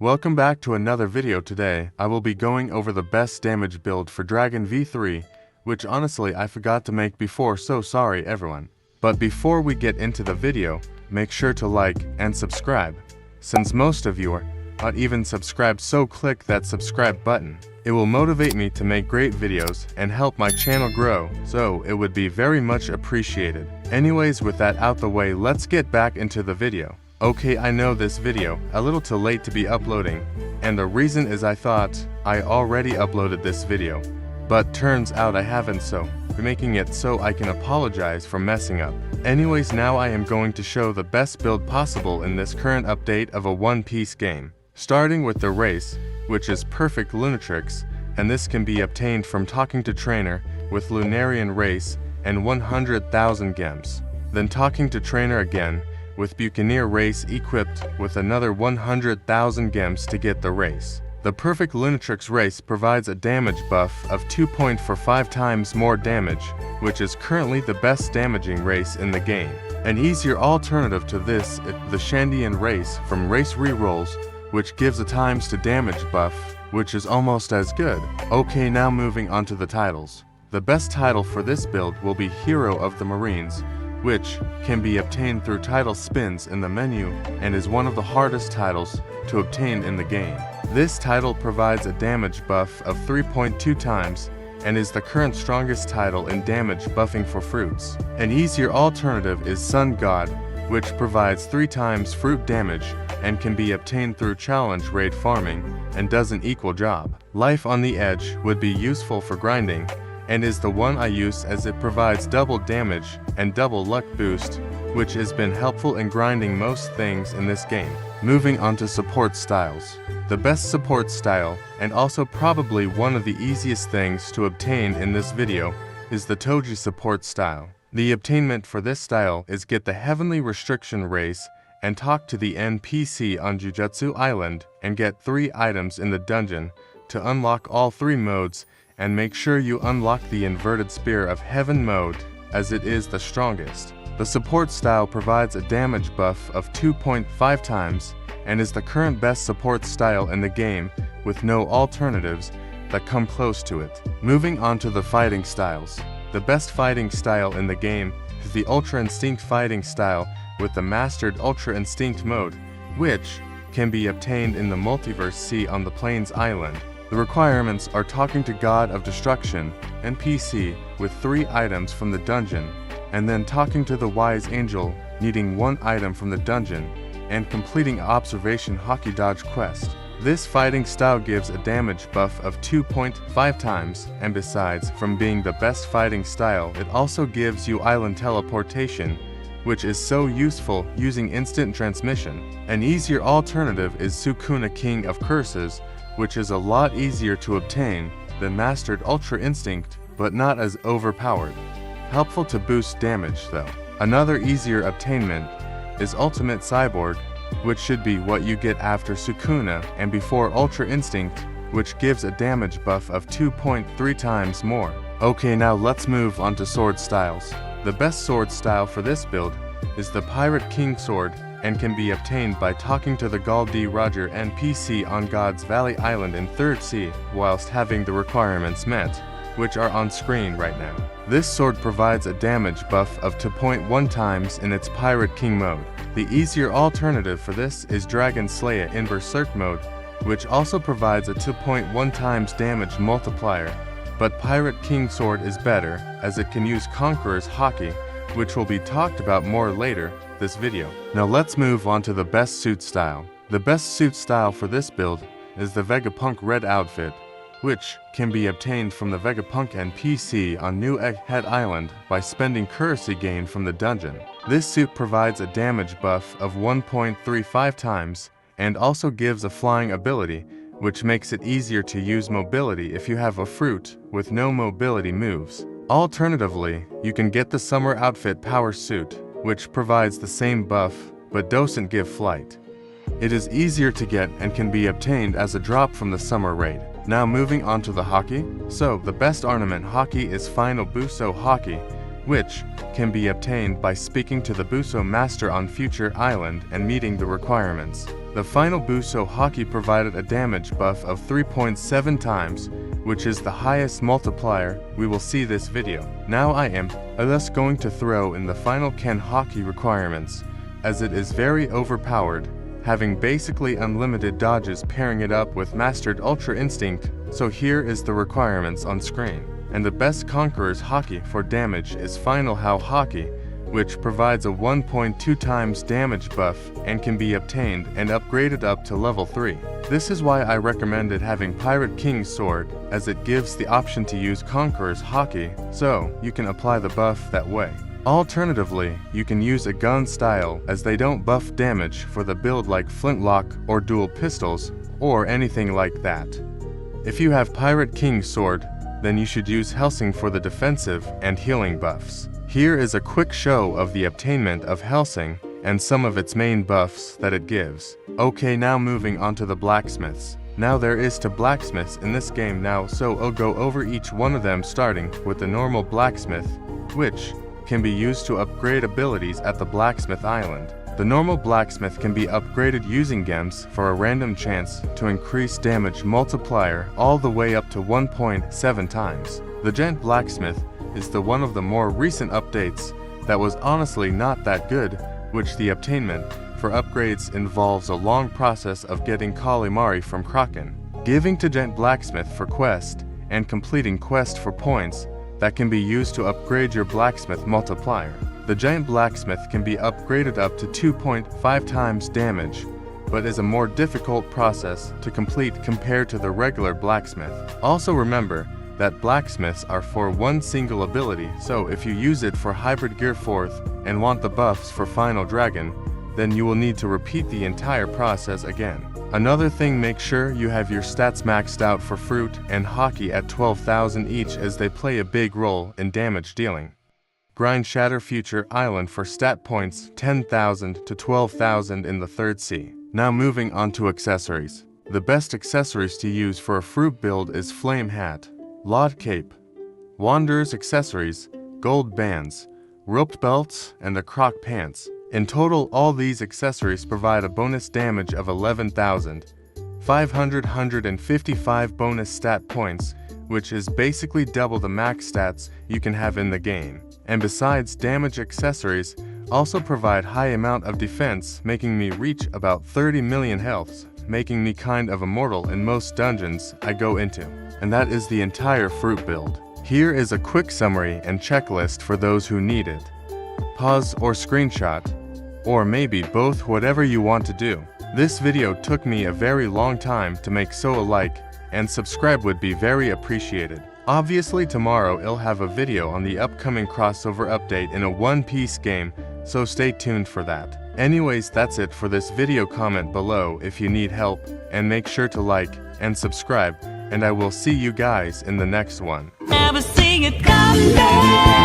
Welcome back to another video. Today, I will be going over the best damage build for Dragon V3, which honestly I forgot to make before, so sorry everyone. But before we get into the video, make sure to like and subscribe. Since most of you are not even subscribed, so click that subscribe button. It will motivate me to make great videos and help my channel grow, so it would be very much appreciated. Anyways, with that out the way, let's get back into the video. Okay, I know this video a little too late to be uploading, and the reason is I thought I already uploaded this video, but turns out I haven't, so making it so I can apologize for messing up. Anyways, now I am going to show the best build possible in this current update of a one-piece game. Starting with the race, which is Perfect Lunatrix, and this can be obtained from talking to trainer with Lunarian race and 100,000 gems. Then talking to trainer again with Buccaneer race equipped with another 100,000 gems to get the race. The Perfect Lunatrix race provides a damage buff of 2.45 times more damage, which is currently the best damaging race in the game. An easier alternative to this is the Shandian race from race rerolls, which gives a times to damage buff, which is almost as good. Okay, now moving on to the titles. The best title for this build will be Hero of the Marines, which can be obtained through title spins in the menu and is one of the hardest titles to obtain in the game. This title provides a damage buff of 3.2 times and is the current strongest title in damage buffing for fruits. An easier alternative is Sun God, which provides 3 times fruit damage and can be obtained through challenge raid farming and does an equal job. Life on the Edge would be useful for grinding and is the one I use as it provides double damage and double luck boost, which has been helpful in grinding most things in this game. Moving on to support styles. The best support style, and also probably one of the easiest things to obtain in this video, is the Toji support style. The obtainment for this style is get the Heavenly Restriction race and talk to the NPC on Jujutsu Island and get 3 items in the dungeon to unlock all 3 modes, and make sure you unlock the Inverted Spear of Heaven mode, as it is the strongest. The support style provides a damage buff of 2.5 times and is the current best support style in the game, with no alternatives that come close to it. Moving on to the fighting styles. The best fighting style in the game is the Ultra Instinct fighting style with the Mastered Ultra Instinct mode, which can be obtained in the Multiverse Sea on the Plains Island. The requirements are talking to God of Destruction, NPC, with 3 items from the dungeon, and then talking to the Wise Angel, needing 1 item from the dungeon, and completing Observation Haki Dodge quest. This fighting style gives a damage buff of 2.5 times, and besides from being the best fighting style, it also gives you island teleportation, which is so useful using instant transmission. An easier alternative is Sukuna King of Curses, which is a lot easier to obtain than Mastered Ultra Instinct, but not as overpowered. Helpful to boost damage though. Another easier obtainment is Ultimate Cyborg, which should be what you get after Sukuna and before Ultra Instinct, which gives a damage buff of 2.3 times more. Okay, now let's move on to sword styles. The best sword style for this build is the Pirate King sword, and can be obtained by talking to the Gall D. Roger NPC on God's Valley Island in 3rd Sea, whilst having the requirements met, which are on screen right now. This sword provides a damage buff of 2.1 times in its Pirate King mode. The easier alternative for this is Dragon Slayer in Berserk mode, which also provides a 2.1 times damage multiplier, but Pirate King sword is better as it can use Conqueror's Haki, which will be talked about more later this video. Now let's move on to the best suit style. The best suit style for this build is the Vegapunk red outfit, which can be obtained from the Vegapunk NPC on New Egghead Island by spending currency gained from the dungeon. This suit provides a damage buff of 1.35 times and also gives a flying ability, which makes it easier to use mobility if you have a fruit with no mobility moves. Alternatively, you can get the Summer Outfit Power Suit, which provides the same buff but doesn't give flight. It is easier to get and can be obtained as a drop from the summer raid. Now moving on to the Haki. So the best ornament Haki is Final Buso Haki, which can be obtained by speaking to the Buso Master on Future Island and meeting the requirements. the final boost, so Haki provided a damage buff of 3.7 times, which is the highest multiplier we will see this video. Now I am thus going to throw in the final Ken Haki requirements, as it is very overpowered, having basically unlimited dodges pairing it up with mastered Ultra Instinct. So here is the requirements on screen. And the best Conqueror's Haki for damage is Final How Haki, which provides a 1.2 times damage buff and can be obtained and upgraded up to level 3. This is why I recommended having Pirate King's Sword, as it gives the option to use Conqueror's Haki, so you can apply the buff that way. Alternatively, you can use a gun style, as they don't buff damage for the build like flintlock or dual pistols or anything like that. If you have Pirate King's Sword, then you should use Helsing for the defensive and healing buffs. Here is a quick show of the obtainment of Helsing and some of its main buffs that it gives. Okay, now moving on to the blacksmiths. Now there is to blacksmiths in this game now, so I'll go over each one of them, starting with the normal blacksmith, which can be used to upgrade abilities at the blacksmith island. The normal blacksmith can be upgraded using gems for a random chance to increase damage multiplier all the way up to 1.7 times. The Gent blacksmith is the one of the more recent updates that was honestly not that good, which the obtainment for upgrades involves a long process of getting Kalimari from Kraken, giving to Gent blacksmith for quest, and completing quest for points that can be used to upgrade your blacksmith multiplier. The giant blacksmith can be upgraded up to 2.5 times damage, but is a more difficult process to complete compared to the regular blacksmith. Also remember that blacksmiths are for one single ability, so if you use it for Hybrid Gear 4th and want the buffs for Final Dragon, then you will need to repeat the entire process again. Another thing, make sure you have your stats maxed out for Fruit and Haki at 12,000 each, as they play a big role in damage dealing. Grind Shatter Future Island for stat points 10,000 to 12,000 in the 3rd sea. Now moving on to accessories. The best accessories to use for a fruit build is Flame Hat, Laud Cape, Wanderer's Accessories, Gold Bands, Roped Belts, and the Croc Pants. In total, all these accessories provide a bonus damage of 11,555 bonus stat points, which is basically double the max stats you can have in the game. And besides, damage accessories also provide high amount of defense, making me reach about 30 million healths, making me kind of immortal in most dungeons I go into. And that is the entire fruit build. Here is a quick summary and checklist for those who need it. Pause or screenshot, or maybe both, whatever you want to do. This video took me a very long time to make, so a like and subscribe would be very appreciated. Obviously tomorrow I'll have a video on the upcoming crossover update in a One Piece game, so stay tuned for that. Anyways, that's it for this video. Comment below if you need help, and make sure to like and subscribe, and I will see you guys in the next one. Never see it come down.